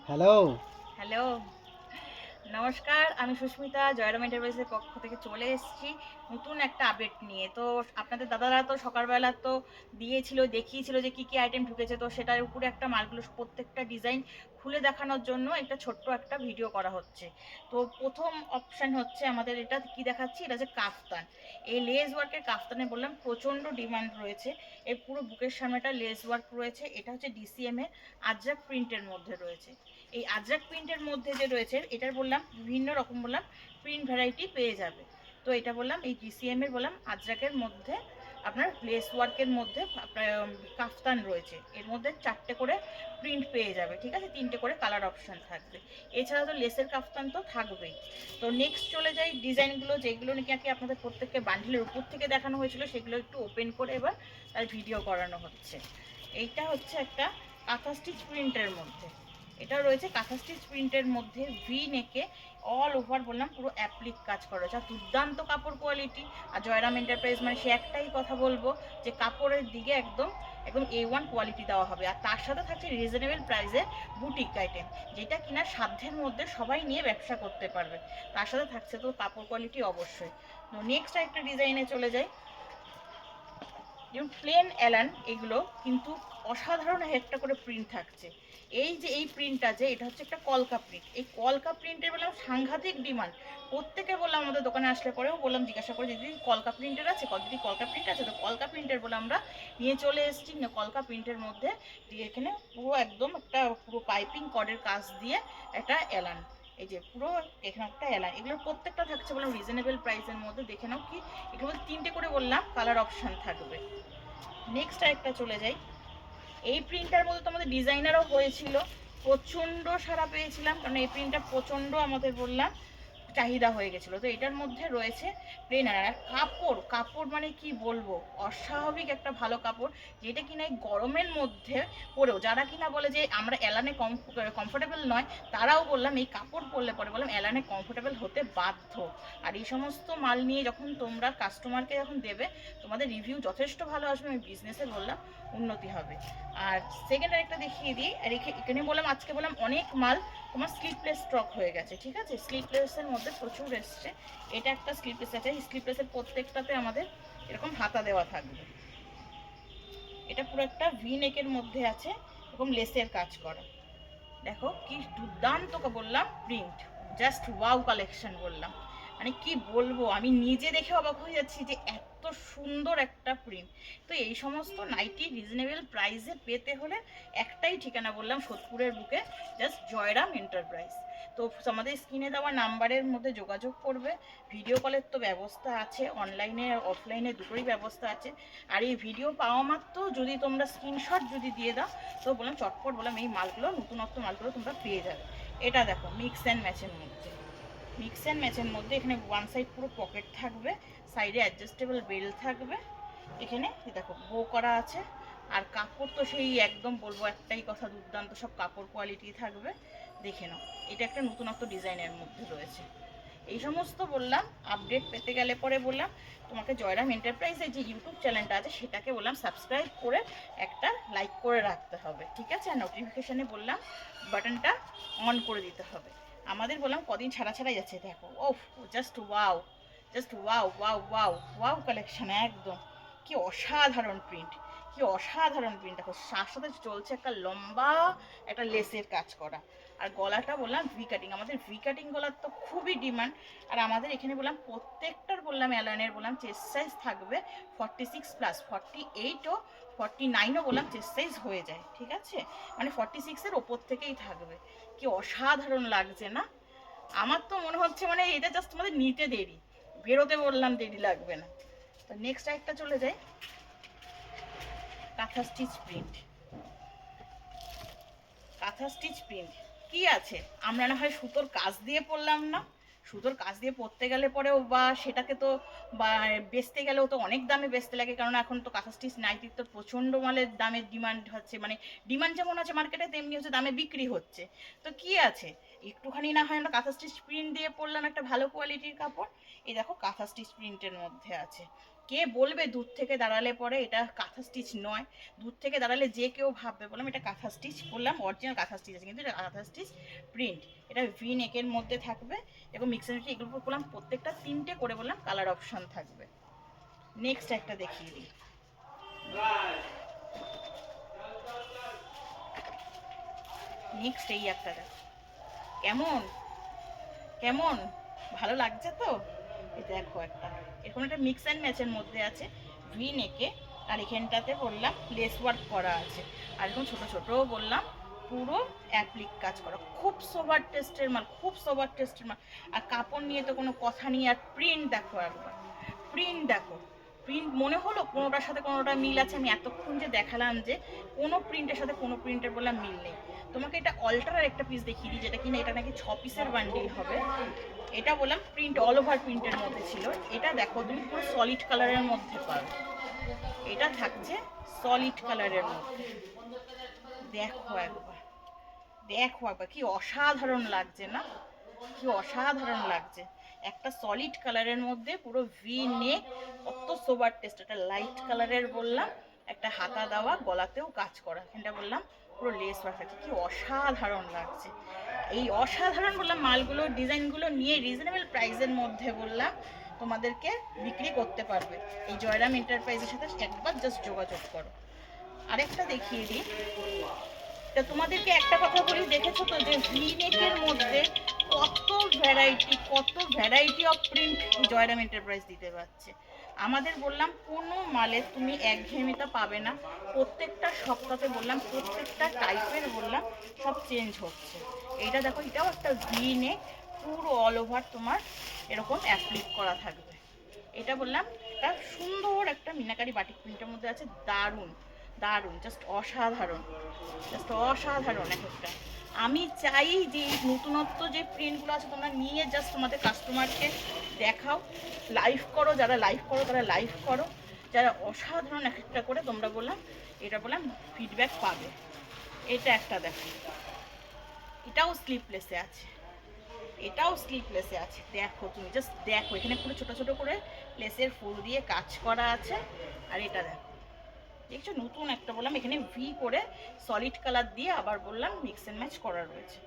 Hello. Hello, নমস্কার। আমি সুস্মিতা জয়রাম এন্টারপ্রাইজের পক্ষ থেকে চলে এসেছি নতুন একটা আপডেট নিয়ে। তো আপনাদের দাদারা তো সকালবেলা তো দিয়েছিল, দেখিয়েছিল যে কি কি আইটেম ঢুকেছে। তো সেটার উপরে একটা মালগুলো প্রত্যেকটা ডিজাইন খুলে দেখানোর জন্য একটা ছোট্ট একটা ভিডিও করা হচ্ছে। তো প্রথম অপশান হচ্ছে আমাদের, এটা কি দেখাচ্ছি, এটা হচ্ছে কাফতান। এই লেস ওয়ার্কের কাফতানে বললাম প্রচণ্ড ডিমান্ড রয়েছে। এই পুরো বুকের সামনেটা লেস ওয়ার্ক রয়েছে। এটা হচ্ছে ডিসিএম এর আজরাক প্রিন্টের মধ্যে রয়েছে। এই আজরাক প্রিন্টের মধ্যে যে রয়েছে এটার বললাম বিভিন্ন রকম বললাম প্রিন্ট ভ্যারাইটি পেয়ে যাবে। তো এটা বললাম এই জিসিএম এর বললাম আজরাকের মধ্যে আপনার লেস ওয়ার্কের মধ্যে আপনার কাফতান রয়েছে। এর মধ্যে 4টে করে প্রিন্ট পেয়ে যাবে, ঠিক আছে, 3টে করে কালার অপশান থাকবে। এছাড়া তো লেসের কাফতান তো থাকবেই। তো নেক্সট চলে যাই ডিজাইনগুলো, যেগুলো নাকি আপনাদের প্রত্যেককে বান্ডিলের উপর থেকে দেখানো হয়েছিল, সেগুলো একটু ওপেন করে এবার তার ভিডিও করানো হচ্ছে। এইটা হচ্ছে একটা কাঁথা স্টিচ প্রিন্টের মধ্যে, এটা রয়েছে কাঁথা স্টিচ প্রিন্টের মধ্যে ভি নেকে অল ওভার বললাম পুরো অ্যাপ্লিক কাজ করা রয়েছে। আর দুর্দান্ত কাপড় কোয়ালিটি। আর জয়রাম এন্টারপ্রাইজ মানে সে একটাই কথা বলবো যে কাপড়ের দিকে একদম একদম A1 কোয়ালিটি দেওয়া হবে। আর তার সাথে থাকছে রিজনেবল প্রাইসে বুটিক আইটেম, যেটা কিনা সাধ্যের মধ্যে সবাই নিয়ে ব্যবসা করতে পারবে। তার সাথে থাকছে তো কাপড় কোয়ালিটি অবশ্যই। তো নেক্সট একটা ডিজাইনে চলে যাই। যেমন প্লেন অ্যালান, এগুলো কিন্তু অসাধারণ একটা করে প্রিন্ট থাকছে। এই যে এই প্রিন্টটা, যে এটা হচ্ছে একটা কলকা প্রিন্ট, এই কলকা প্রিন্টের বললাম সাংঘাতিক ডিমান্ড। প্রত্যেকে বললাম আমাদের দোকানে আসলে পরেও বললাম, জিজ্ঞাসা করে দিদি কলকা প্রিন্টের আছে, দিদি কলকা প্রিন্ট আছে। তো কলকা প্রিন্টের বলে আমরা নিয়ে চলে এসেছি। কলকা প্রিন্টের মধ্যে এখানে পুরো একদম একটা পুরো পাইপিং কর্ডের কাজ দিয়ে একটা অ্যালান, এই যে পুরো এখানে একটা এলান, এগুলোর প্রত্যেকটা থাকছে বললাম রিজনেবল প্রাইসের মধ্যে। দেখে নাও কি, এগুলো 3টে করে বললাম কালার অপশান থাকবে। নেক্সট আরেকটা চলে যাই। এই প্রিন্টার মধ্যে তো আমাদের ডিজাইনারও হয়েছিল, প্রচণ্ড সাড়া পেয়েছিলাম, কারণ এই প্রিন্টটা প্রচণ্ড আমাদের বললাম চাহিদা হয়ে গেছিলো। তো এটার মধ্যে রয়েছে প্লেন। আর কাপড় কাপড় মানে কি বলবো, অস্বাভাবিক একটা ভালো কাপড়, যেটা কিনা এই গরমের মধ্যে পরেও যারা কিনা বলে যে আমরা এলানে কমফোর্টেবল নয়, তারাও বললাম এই কাপড় পরলে পরে বললাম এলানে কমফোর্টেবল হতে বাধ্য। আর এই সমস্ত মাল নিয়ে যখন তোমরা কাস্টমারকে যখন দেবে, তোমাদের রিভিউ যথেষ্ট ভালো আসবে, আমি বিজনেসে বললাম উন্নতি হবে। আর সেকেন্ড আরেকটা দেখিয়ে দিই। আর এখানে বললাম আজকে বললাম অনেক মাল তোমার স্লিপলেস স্টক হয়ে গেছে, ঠিক আছে, স্লিপলেসের মধ্যে প্রচুর এসছে। এটা একটা স্লিপলেস আছে, এই স্লিপলেসের প্রত্যেকটাতে আমাদের এরকম হাতা দেওয়া থাকবে। এটা পুরো একটা ভি নেকের মধ্যে আছে, এরকম লেসের কাজ করা। দেখো কি দুর্দান্ত বললাম প্রিন্ট, জাস্ট ওয়াও কালেকশন বললাম। মানে কি বলবো, আমি নিজে দেখে অবাক হয়ে যাচ্ছি যে এত সুন্দর একটা প্রিন্ট। তো এই সমস্ত নাইটি রিজনেবল প্রাইসে পেতে হলে একটাই ঠিকানা বললাম, সোদপুরের বুকে জাস্ট জয়রাম এন্টারপ্রাইজ। তো আমাদের স্ক্রিনে দেওয়া নাম্বারের মধ্যে যোগাযোগ করবে। ভিডিও কলের তো ব্যবস্থা আছে, অনলাইনে আর অফলাইনে দুটোই ব্যবস্থা আছে। আর এই ভিডিও পাওয়া মাত্র যদি তোমরা স্ক্রিনশট যদি দিয়ে দাও, তো বললাম চটপট বললাম এই মালগুলো নতুনত্ব মালগুলো তোমরা পেয়ে যাবে। এটা দেখো মিক্স অ্যান্ড ম্যাচের মধ্যে, মিক্স অ্যান্ড ম্যাচের মধ্যে এখানে ওয়ান সাইড পুরো পকেট থাকবে, সাইডে অ্যাডজাস্টেবল বেল্ট থাকবে, এখানে দেখো বো করা আছে। আর কাপড় তো সেই একদম বলবো একটাই কথা, দুর্দান্ত সব কাপড় কোয়ালিটি থাকবে। দেখে নাও, এটা একটা নতুনত্ব ডিজাইনের মধ্যে রয়েছে। এই সমস্ত বললাম আপডেট পেতে গেলে পরে বললাম তোমাকে জয়রাম এন্টারপ্রাইজের যে ইউটিউব চ্যানেলটা আছে সেটাকে বললাম সাবস্ক্রাইব করে একটা লাইক করে রাখতে হবে, ঠিক আছে। আর নোটিফিকেশানে বললাম বাটনটা অন করে দিতে হবে। আমাদের বললাম কদিন ছাড়া ছাড়াই যাচ্ছে, দেখো ও just wow, just wow wow wow wow collection একদম। কি অসাধারণ প্রিন্ট, কি অসাধারণ প্রিন্ট। দেখো তার সাথে চলছে একটা লম্বা একটা লেসের কাজ করা। আর গলাটা বললাম ভি কাটিং, আমাদের ভি কাটিং গলার তো খুবই ডিমান্ড। আর আমাদের এখানে বললাম প্রত্যেকটার বললাম অ্যালানের বললাম চেস্ট সাইজ থাকবে 46+, 48ও 49ও বললাম চেস্ট সাইজ হয়ে যায়, ঠিক আছে, মানে 46-এর ওপর থেকেই থাকবে। কি অসাধারণ লাগছে না, আমার তো মনে হচ্ছে মানে এটা জাস্ট আমাদের নিতে দেরি, বেরোতে বললাম দেরি লাগবে না। তো নেক্সট একটা চলে যাই, কাঁথা স্টিচ প্রিন্ট। কাঁথা স্টিচ প্রিন্ট কি আছে, আমরা না হয় সুতোর কাজ দিয়ে পরলাম না, সুতোর কাজ দিয়ে পরতে গেলে পরেও বা সেটাকে তো বা বেচতে গেলেও তো অনেক দামে বেচতে লাগে, কারণ এখন তো কাঁথা স্টিচ নাইটির তো প্রচণ্ড মালের দামের ডিমান্ড হচ্ছে, মানে ডিমান্ড যেমন আছে মার্কেটে তেমনি হচ্ছে দামে বিক্রি হচ্ছে। তো কি আছে, একটুখানি না হয় আমরা কাঁথা স্টিচ প্রিন্ট দিয়ে পরলাম একটা ভালো কোয়ালিটির কাপড়। এই দেখো কাঁথা স্টিচ প্রিন্টের মধ্যে আছে, কে বলবে দূর থেকে দাঁড়ালে পরে এটা কাঁথা স্টিচ নয়, দূর থেকে দাঁড়ালে যে কেউ ভাববে, বললাম এটা কাঁথা স্টিচ, বললাম অরিজিনাল কাঁথা স্টিচ আছে, কিন্তু এটা কাঁথা স্টিচ প্রিন্ট, এটা ভি নেকের মধ্যে থাকবে এবং মিক্সার এগুলো বললাম প্রত্যেকটা 3টে করে বললাম কালার অপশন থাকবে। নেক্সট একটা দেখিয়ে দিই, নেক্সট এই একটা দেখো, কেমন কেমন ভালো লাগছে তো? এই দেখো একটা, এরকম একটা মিক্স অ্যান্ড ম্যাচের মধ্যে আছে, ভি নেকে, আর এখানটাতে বললাম লেস ওয়ার্ক করা আছে, আর এরকম ছোটো ছোটো বললাম পুরো অ্যাপ্লিক কাজ করা, খুব সোভার টেস্টের মাল, খুব সোভার টেস্টের মাল। আর কাপড় নিয়ে তো কোনো কথা নেই, আর প্রিন্ট দেখো একবার, প্রিন্ট দেখো, প্রিন্ট মনে হলো কোনোটার সাথে কোনোটা মিল আছে? আমি এতক্ষণ যে দেখালাম যে কোনো প্রিন্টের সাথে কোনো প্রিন্টের বললাম মিল নেই। তোমাকে এটা অল্টার একটা পিস দেখিয়ে দিই, যেটা কিনা এটা নাকি 6 পিসের বান্ডিল হবে। এটা বললাম প্রিন্ট অল ওভার প্রিন্টের মধ্যে ছিল, এটা দেখো তুমি পুরো সলিড কালারের মধ্যে পাবে, এটা থাকছে সলিড কালারের মধ্যে, দেখো একবার, দেখো একবার কি অসাধারণ লাগছে না, কি অসাধারণ লাগছে, একটা সলিড কালারের মধ্যে পুরো ভি নেক, কত সোবার টেস্ট, একটা লাইট কালারের বললাম, একটা হাতা দেওয়া, গলাতেও কাজ করা, এটা বললাম পুরো লেস ওয়ার্ক আছে, কি অসাধারণ লাগছে। এই অসাধারণ বললাম মালগুলো, ডিজাইনগুলো নিয়ে রিজনেবল প্রাইসের মধ্যে বললাম তোমাদেরকে বিক্রি করতে পারবে। এই জয়রাম এন্টারপ্রাইজের সাথে একবার জাস্ট যোগাযোগ করো। আরেকটা দেখিয়ে দিই, তা তোমাদেরকে একটা কথা বলি, দেখেছো তো যে ভি নেকের মধ্যে কত variety of print Jairam enterprise দিতে পারছে। আমাদের বললাম কোনো মালে তুমি একঘেয়েমিতা পাবে না, প্রত্যেকটা সপ্তাহে বললাম প্রত্যেকটা টাইপের বললাম সব চেঞ্জ হচ্ছে। এইটা দেখো, এটাও একটা ভি নেক, পুরো অল ওভার তোমার এরকম অ্যাপ্লিক করা থাকবে। এটা বললাম একটা সুন্দর একটা মিনাকারি বাটিক প্রিন্টের মধ্যে আছে, দারুণ দারুণ, জাস্ট অসাধারণ, জাস্ট অসাধারণ এক একটা। আমি চাই যে এই নতুনত্ব যে প্রিন্টগুলো আছে তোমরা নিয়ে জাস্ট তোমাদের কাস্টমারকে দেখাও, লাইভ করো, যারা লাইভ করো তারা লাইভ করো, যারা অসাধারণ এক একটা করে তোমরা বললাম এটা বললাম ফিডব্যাক পাবে। এটা একটা দেখো, এটাও স্লিপলেসে আছে, এটাও স্লিপলেসে আছে, দেখো তুমি জাস্ট দেখো, এখানে পুরো ছোটো ছোটো করে লেসের ফুল দিয়ে কাজ করা আছে। আর এটা দেখো, দেখছো নতুন একটা বললাম, এখানে ভি করে সলিড কালার দিয়ে আবার বললাম মিক্স অ্যান্ড ম্যাচ করা রয়েছে।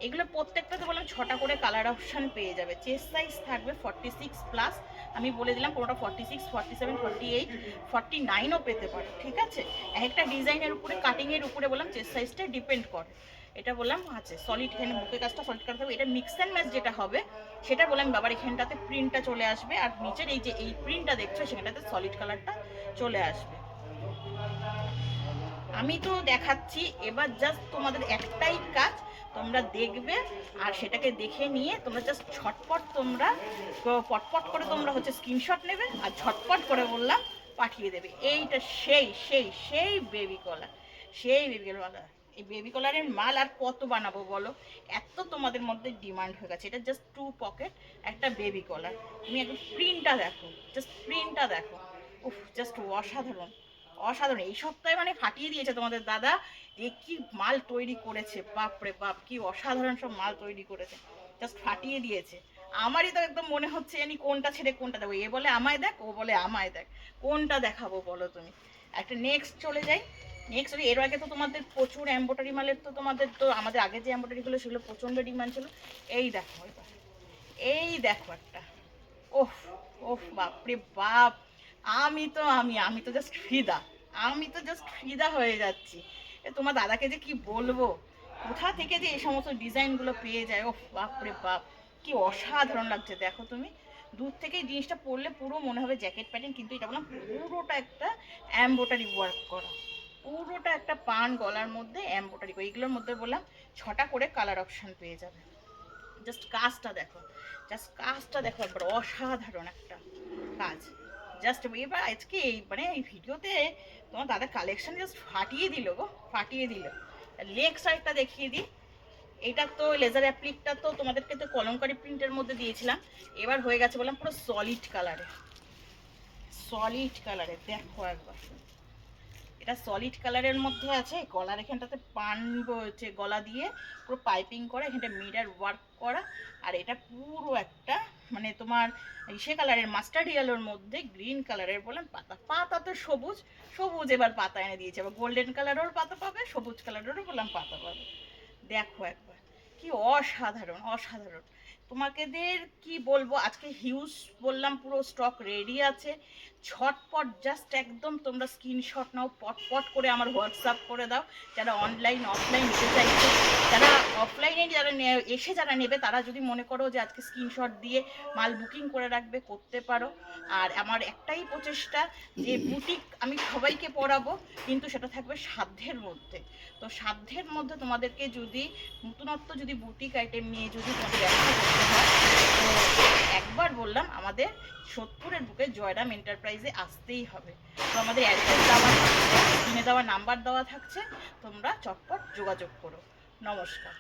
এগুলো প্রত্যেকটাতে বললাম 6টা করে কালার অপশান পেয়ে যাবে। চেস্ট সাইজ থাকবে 46+, আমি বলে দিলাম কোনোটা 46, 47, 48, 49ও পেতে পারে, ঠিক আছে? একটা ডিজাইনের উপরে, কাটিংয়ের উপরে বললাম চেস্ট সাইজটা ডিপেন্ড করে। এটা বললাম আছে সলিড, এখানে বুকে কাজটা সলিড কালার থাকবে। এটা মিক্স অ্যান্ড ম্যাচ যেটা হবে সেটা বললাম বাবার এখানটাতে প্রিন্টটা চলে আসবে, আর নিচের এই যে এই প্রিন্টটা দেখছো সেখানটাতে সলিড কালারটা চলে আসবে। আমি তো দেখাচ্ছি, এবার জাস্ট তোমাদের একটাই কাজ, তোমরা দেখবে আর সেটাকে দেখে নিয়ে তোমরা জাস্ট ঝটপট তোমরা পটপট করে তোমরা হচ্ছে স্ক্রিনশট নেবে আর ঝটপট করে বললাম পাঠিয়ে দেবে। এইটা সেই সেই সেই বেবি কলার, সেই বেবি কলার, এই বেবি কলারের মাল আর কত বানাবো বলো, এত তোমাদের মধ্যে ডিমান্ড হয়ে গেছে। এটা জাস্ট 2 পকেট একটা বেবি কলার, তুমি একদম প্রিন্টটা দেখো, জাস্ট প্রিন্টটা দেখো, উফ জাস্ট অসাধারণ অসাধারণ। এই সপ্তাহে মানে ফাটিয়ে দিয়েছে তোমাদের দাদা, যে কি মাল তৈরি করেছে, বাপরে বাপ কি অসাধারণ সব মাল তৈরি করেছে, জাস্ট ফাটিয়ে দিয়েছে। আমারই তো একদম মনে হচ্ছে জানি কোনটা ছেড়ে কোনটা দেবো, এ বলে আমায় দেখ, ও বলে আমায় দেখ, কোনটা দেখাবো বলো তুমি। একটা নেক্সট চলে যাই, নেক্সট এর আগে তো তোমাদের প্রচুর এম্ব্রয়ডারি মালের, তো তোমাদের তো আমাদের আগে যে এম্ব্রয়ডারিগুলো সেগুলো প্রচণ্ড ডিমান্ড ছিল। এই দেখো এবার, এই দেখো একটা, ওফ ওফ বাপরে বাপ, আমি তো জাস্ট ফিদা, আমি তো জাস্ট ফিদা হয়ে যাচ্ছি। তোমার দাদাকে যে কি বলবো, কোথা থেকে যে এই সমস্ত ডিজাইনগুলো পেয়ে যায়, ওফ বাপরে বাপ কি অসাধারণ লাগছে। দেখো তুমি দূর থেকে এই জিনিসটা পরলে পুরো মনে হবে জ্যাকেট প্যাটার্ন, কিন্তু এটা বললাম পুরোটা একটা এমব্রয়ডারি ওয়ার্ক করা, পুরোটা একটা পান গলার মধ্যে এমব্রয়ডারি করা। এগুলোর মধ্যে বললাম 6টা করে কালার অপশান পেয়ে যাবে। জাস্ট কাজটা দেখো, জাস্ট কাজটা দেখো একবার, অসাধারণ একটা কাজ। জাস্ট এবার আজকে এই মানে এই ভিডিওতে তোমার দাদা কালেকশন জাস্ট ফাটিয়ে দিল গো, ফাটিয়ে দিল। লেগ সাইডটা দেখিয়ে দিই, এটা তো লেজার অ্যাপ্লিকটা তো তোমাদেরকে তো কলমকারি প্রিন্টের মধ্যে দিয়েছিলাম, এবার হয়ে গেছে বললাম পুরো সলিড কালারে, সলিড কালারে দেখো একবার, এটা সলিড কালারের মধ্যে আছে। গলার এখানটাতে পান হচ্ছে গলা দিয়ে পুরো পাইপিং করা, এখানটা মিরার ওয়ার্ক করা, আর এটা পুরো একটা মানে তোমার সে কালারের মাস্টার্ড ইয়েলোর মধ্যে গ্রিন কালারের বললাম পাতা, পাতা তো সবুজ, সবুজ এবার পাতা এনে দিয়েছে, আবার গোল্ডেন কালারেরও পাতা পাবে, সবুজ কালারেরও বললাম পাতা পাবে। দেখো একবার কি অসাধারণ অসাধারণ। তোমাকেদের কি বলবো, আজকে হিউজ বললাম, পুরো স্টক রেডি আছে, ঝটপট জাস্ট একদম তোমরা স্ক্রিনশট নাও, পট করে আমার হোয়াটসঅ্যাপ করে দাও। যারা অনলাইন অফলাইন নিতে চাইছে, যারা অফলাইনে যারা এসে যারা নেবে, তারা যদি মনে করো যে আজকে স্ক্রিনশট দিয়ে মাল বুকিং করে রাখবে, করতে পারো। আর আমার একটাই প্রচেষ্টা যে বুটিক আমি সবাইকে পড়াবো, কিন্তু সেটা থাকবে সাধ্যের মধ্যে। তো সাধ্যের মধ্যে তোমাদেরকে যদি নতুনত্ব যদি বুটিক আইটেম নিয়ে যদি তোমাদের ব্যবসা করতে হয়, তো একবার বললাম আমাদের সোদপুরের বুকে জয়রাম এন্টারপ্রাইজে আসতেই হবে। তো আমাদের অ্যাড্রেস দেওয়া থাকছে, স্ক্রিনে দেওয়া নাম্বার দেওয়া থাকছে, তোমরা চটপট যোগাযোগ করো। নমস্কার।